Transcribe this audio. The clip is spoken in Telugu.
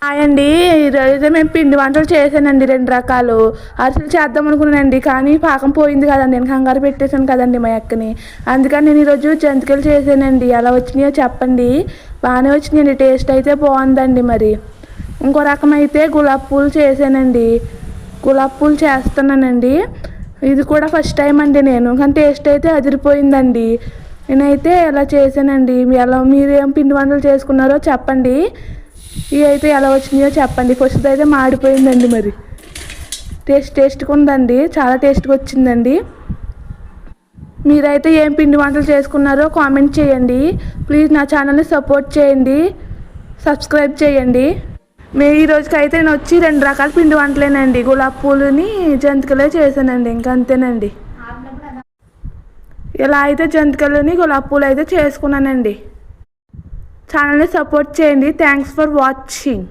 హాయ్ అండి. ఈరోజు మేము పిండి వంటలు చేశానండి. 2 రకాలు అరిసెలు చేద్దాం అనుకున్నానండి. కానీ పాకం పోయింది కదండి, నేను కంగారు పెట్టేశాను కదండి మా అక్కని. అందుకని నేను ఈరోజు జంతికలు చేశానండి. ఎలా వచ్చినాయో చెప్పండి. బాగానే వచ్చినాయండి, టేస్ట్ అయితే బాగుందండి. మరి ఇంకో రకం అయితే గులాబీ పూలు చేశానండి. గులాబీ పూలు చేస్తున్నానండి. ఇది కూడా ఫస్ట్ టైం అండి నేను, కానీ టేస్ట్ అయితే అదిరిపోయిందండి. నేనైతే ఎలా చేశానండి. మీరేం పిండి వంటలు చేసుకున్నారో చెప్పండి. ఇవి అయితే ఎలా వచ్చినాయో చెప్పండి. ఫస్ట్ అయితే మాడిపోయిందండి. మరి టేస్ట్గా ఉందండి, చాలా టేస్ట్గా వచ్చిందండి. మీరైతే ఏం పిండి వంటలు చేసుకున్నారో కామెంట్ చేయండి. ప్లీజ్ నా ఛానల్ని సపోర్ట్ చేయండి, సబ్స్క్రైబ్ చేయండి. ఈ రోజుకైతే నేను వచ్చి 2 రకాల పిండి వంటలేనండి. గులాబీ పూలుని జంతికలే చేశానండి. ఇంకా అంతేనండి. ఇలా అయితే జంతికలని గులాబీ పూలు అయితే చేసుకున్నానండి. ఛానల్ని సపోర్ట్ చేయండి. Thanks for watching.